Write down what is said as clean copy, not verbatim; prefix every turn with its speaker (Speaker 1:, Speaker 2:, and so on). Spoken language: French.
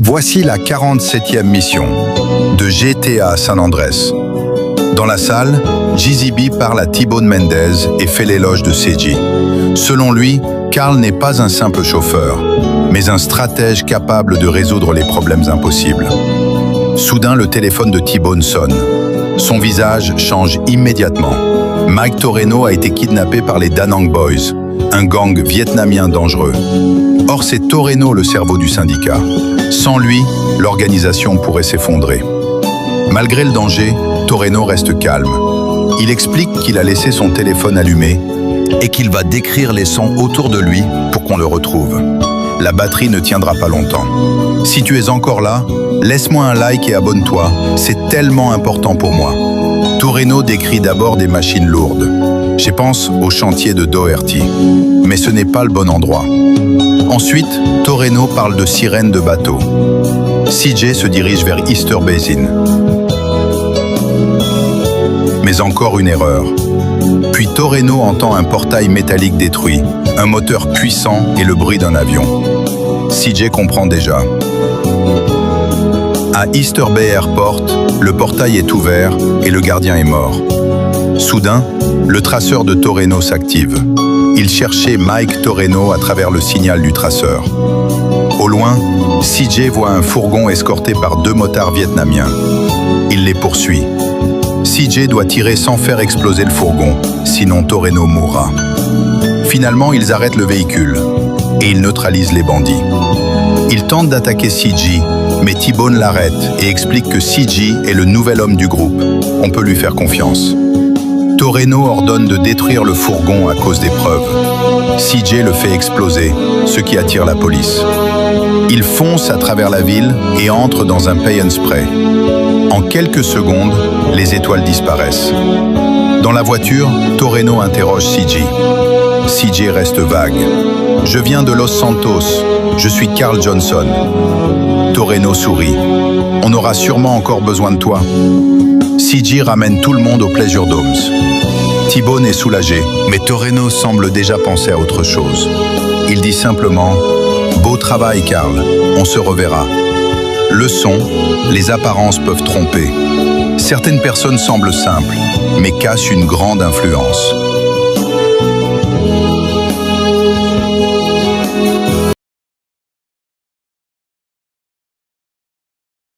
Speaker 1: Voici la 47e mission de GTA San Andreas. Dans la salle, Jeezy B parle à T-Bone Mendez et fait l'éloge de CJ. Selon lui, Carl n'est pas un simple chauffeur, mais un stratège capable de résoudre les problèmes impossibles. Soudain, le téléphone de T-Bone sonne. Son visage change immédiatement. Mike Toreno a été kidnappé par les Da Nang Boys, un gang vietnamien dangereux. Or, c'est Toreno le cerveau du syndicat. Sans lui, l'organisation pourrait s'effondrer. Malgré le danger, Toreno reste calme. Il explique qu'il a laissé son téléphone allumé et qu'il va décrire les sons autour de lui pour qu'on le retrouve. La batterie ne tiendra pas longtemps. Si tu es encore là, laisse-moi un like et abonne-toi, c'est tellement important pour moi. Toreno décrit d'abord des machines lourdes. Je pense au chantier de Doherty, mais ce n'est pas le bon endroit. Ensuite, Toreno parle de sirènes de bateaux. CJ se dirige vers Easter Basin. Mais encore une erreur. Puis Toreno entend un portail métallique détruit, un moteur puissant et le bruit d'un avion. CJ comprend déjà. À Easter Bay Airport, le portail est ouvert et le gardien est mort. Soudain, le traceur de Toreno s'active. Il cherchait Mike Toreno à travers le signal du traceur. Au loin, CJ voit un fourgon escorté par 2 motards vietnamiens. Il les poursuit. CJ doit tirer sans faire exploser le fourgon, sinon Toreno mourra. Finalement, ils arrêtent le véhicule et ils neutralisent les bandits. Ils tentent d'attaquer CJ, mais T-Bone l'arrête et explique que CJ est le nouvel homme du groupe. On peut lui faire confiance. Toreno ordonne de détruire le fourgon à cause des preuves. CJ le fait exploser, ce qui attire la police. Il fonce à travers la ville et entre dans un pay and spray. En quelques secondes, les étoiles disparaissent. Dans la voiture, Toreno interroge CJ. CJ reste vague. « Je viens de Los Santos. Je suis Carl Johnson. » Toreno sourit. « On aura sûrement encore besoin de toi. » CJ ramène tout le monde au Pleasure Domes. T-Bone est soulagé, mais Toreno semble déjà penser à autre chose. Il dit simplement « Beau travail, Carl. On se reverra. » Le son, les apparences peuvent tromper. Certaines personnes semblent simples, mais cachent une grande influence.